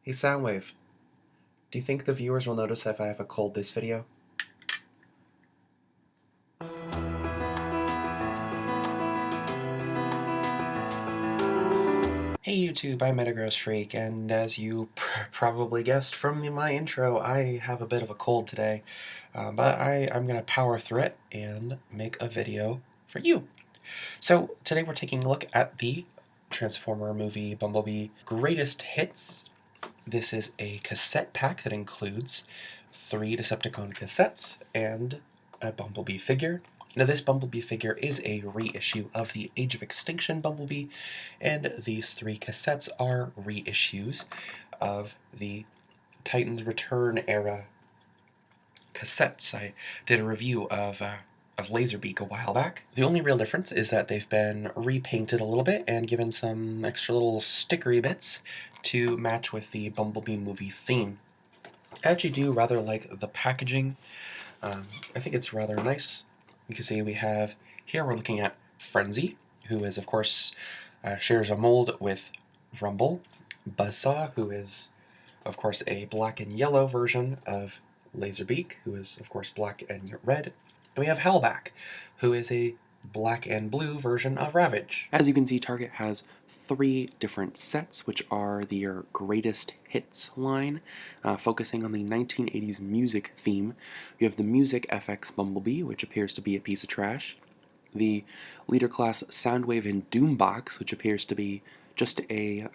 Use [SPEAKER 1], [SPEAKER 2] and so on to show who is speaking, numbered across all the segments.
[SPEAKER 1] Hey Soundwave, do you think the viewers will notice if I have a cold this video? Hey YouTube, I'm Metagross Freak, and as you probably guessed from my intro, I have a bit of a cold today, but I'm going to power through it and make a video for you. So today we're taking a look at the Transformer movie Bumblebee Greatest Hits. This is a cassette pack that includes 3 Decepticon cassettes and a Bumblebee figure. Now this Bumblebee figure is a reissue of the Age of Extinction Bumblebee, and these 3 cassettes are reissues of the Titans Return era cassettes. I did a review of Laserbeak a while back. The only real difference is that they've been repainted a little bit and given some extra little stickery bits to match with the Bumblebee movie theme. I actually do rather like the packaging. I think it's rather nice. You can see we're looking at Frenzy, who is, of course, shares a mold with Rumble. Buzzsaw, who is, of course, a black and yellow version of Laserbeak, who is, of course, black and red. And we have Hellback, who is a black and blue version of Ravage. As you can see, Target has 3 different sets, which are their greatest hits line, focusing on the 1980s music theme. You have the Music FX Bumblebee, which appears to be a piece of trash. The Leader Class Soundwave and Doombox, which appears to be just a,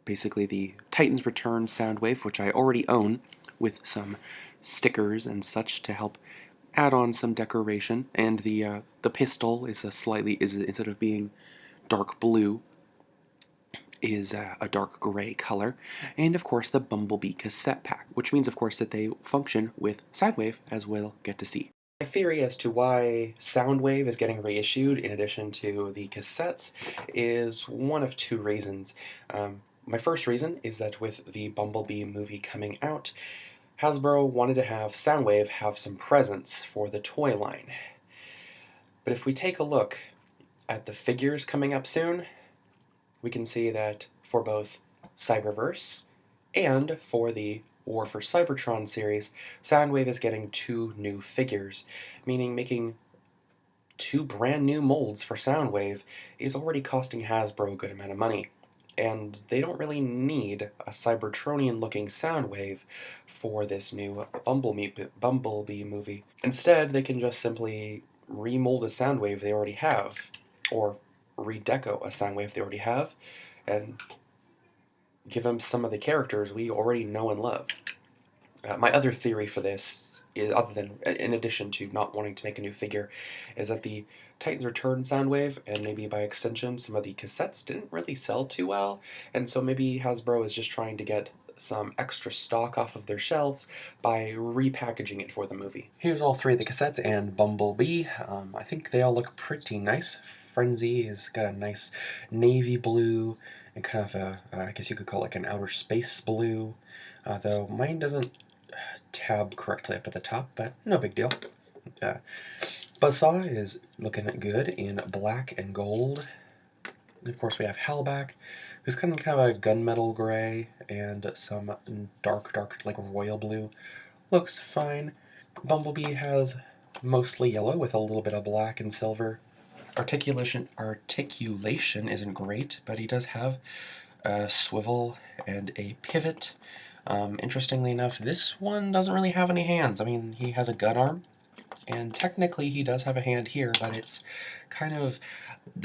[SPEAKER 1] basically the Titans Return Soundwave, which I already own, with some stickers and such to help add on some decoration. And the pistol is instead of being dark blue, is a dark gray color, and of course the Bumblebee cassette pack, which means of course that they function with Soundwave, as we'll get to see. My theory as to why Soundwave is getting reissued in addition to the cassettes is one of 2 reasons. My first reason is that with the Bumblebee movie coming out, Hasbro wanted to have Soundwave have some presence for the toy line. But if we take a look at the figures coming up soon, we can see that for both Cyberverse and for the War for Cybertron series, Soundwave is getting 2 new figures, meaning making 2 brand new molds for Soundwave is already costing Hasbro a good amount of money. And they don't really need a Cybertronian-looking Soundwave for this new Bumblebee movie. Instead, they can just simply remold a Soundwave they already have, or redeco a Soundwave they already have, and give them some of the characters we already know and love. My other theory for this is, in addition to not wanting to make a new figure, is that the Titans Return Soundwave, and maybe by extension some of the cassettes, didn't really sell too well, and so maybe Hasbro is just trying to get some extra stock off of their shelves by repackaging it for the movie. Here's all 3 of the cassettes and Bumblebee. I think they all look pretty nice. Frenzy has got a nice navy blue and kind of a, I guess you could call it like an outer space blue, though mine doesn't tab correctly up at the top, but no big deal. Buzzsaw is looking good in black and gold. And of course we have Hellback, who's kind of a gunmetal gray and some dark, like royal blue. Looks fine. Bumblebee has mostly yellow with a little bit of black and silver. Articulation isn't great, but he does have a swivel and a pivot. Interestingly enough, this one doesn't really have any hands. I mean, he has a gun arm, and technically he does have a hand here, but it's kind of,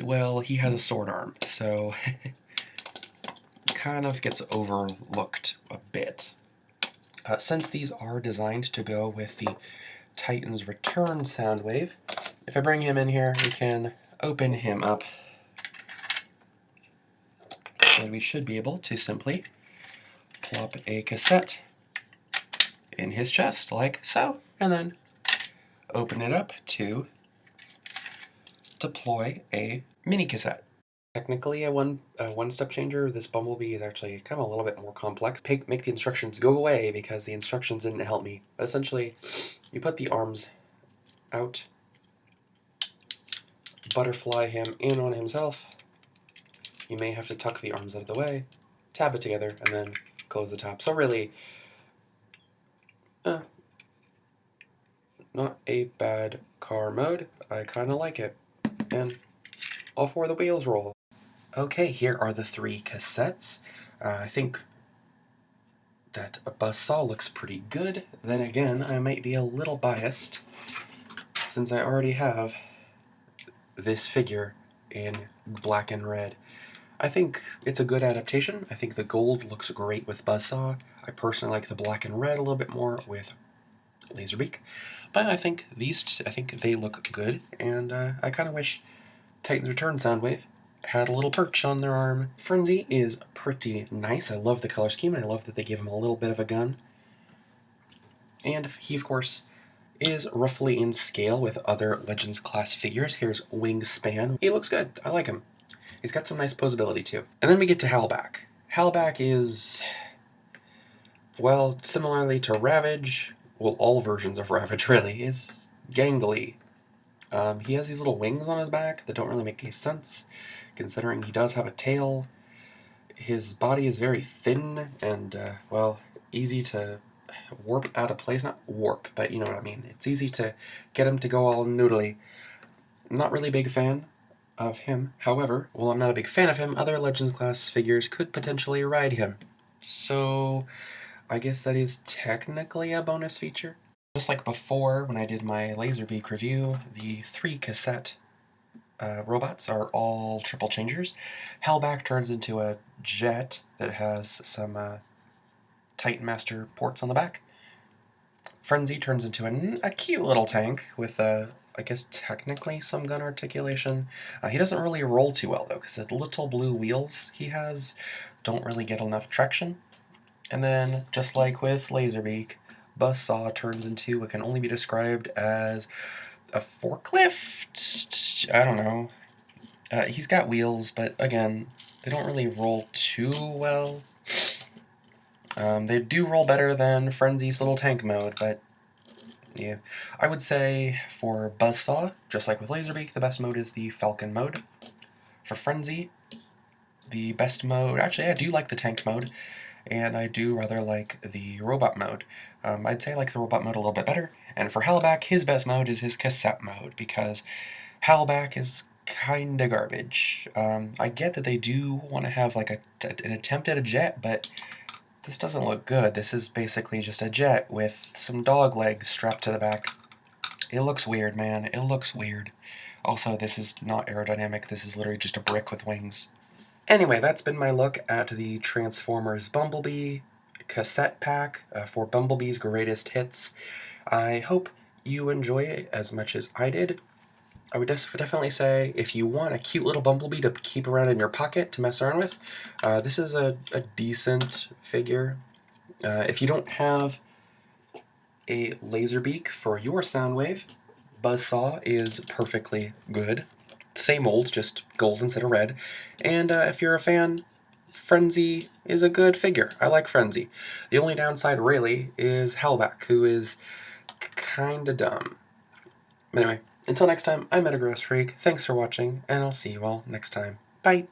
[SPEAKER 1] well, he has a sword arm, so kind of gets overlooked a bit. Since these are designed to go with the Titans Return Soundwave, if I bring him in here, we can open him up, and we should be able to simply plop a cassette in his chest, like so, and then open it up to deploy a mini-cassette. Technically a one-step changer, this Bumblebee is actually kind of a little bit more complex. Make the instructions go away because the instructions didn't help me. But essentially, you put the arms out, butterfly him in on himself. You may have to tuck the arms out of the way, tab it together, and then close the top. So really, not a bad car mode. I kind of like it. And all four of the wheels roll. Okay, here are the three cassettes. I think that a buzzsaw looks pretty good. Then again, I might be a little biased since I already have this figure in black and red. I think it's a good adaptation. I think the gold looks great with buzzsaw. I personally like the black and red a little bit more with Laserbeak. But I think they look good, and I kind of wish Titans Return Soundwave had a little perch on their arm. Frenzy is pretty nice. I love the color scheme, and I love that they give him a little bit of a gun. And he, of course, is roughly in scale with other Legends class figures. Here's Wingspan. He looks good. I like him. He's got some nice posability, too. And then we get to Howlback. Howlback is, well, similarly to Ravage, well, all versions of Ravage, really, is gangly. He has these little wings on his back that don't really make any sense, considering he does have a tail. His body is very thin and, well, easy to warp out of place. Not warp, but you know what I mean. It's easy to get him to go all noodly. I'm not really a big fan of him. However, while I'm not a big fan of him, other Legends class figures could potentially ride him. So I guess that is technically a bonus feature. Just like before, when I did my Laserbeak review, the 3 cassette robots are all triple changers. Hellback turns into a jet that has some Titan Master ports on the back. Frenzy turns into a cute little tank with, I guess, technically some gun articulation. He doesn't really roll too well, though, because the little blue wheels he has don't really get enough traction. And then, just like with Laserbeak, Buzzsaw turns into what can only be described as a forklift? I don't know. He's got wheels, but again, they don't really roll too well. They do roll better than Frenzy's little tank mode, but yeah. I would say for Buzzsaw, just like with Laserbeak, the best mode is the Falcon mode. For Frenzy, the best mode... Actually, I do like the tank mode, and I do rather like the robot mode. I'd say I like the robot mode a little bit better. And for Howlback, his best mode is his cassette mode, because Howlback is kinda garbage. I get that they do want to have like an attempt at a jet, but this doesn't look good. This is basically just a jet with some dog legs strapped to the back. It looks weird, man. It looks weird. Also, this is not aerodynamic. This is literally just a brick with wings. Anyway, that's been my look at the Transformers Bumblebee cassette pack for Bumblebee's greatest hits. I hope you enjoyed it as much as I did. I would definitely say if you want a cute little Bumblebee to keep around in your pocket to mess around with, this is a decent figure. If you don't have a Laserbeak for your Soundwave, Buzzsaw is perfectly good. Same old, just gold instead of red. And if you're a fan, Frenzy is a good figure. I like Frenzy. The only downside, really, is Hellback, who is kinda dumb. Anyway, until next time, I'm Metagross Freak. Thanks for watching, and I'll see you all next time. Bye!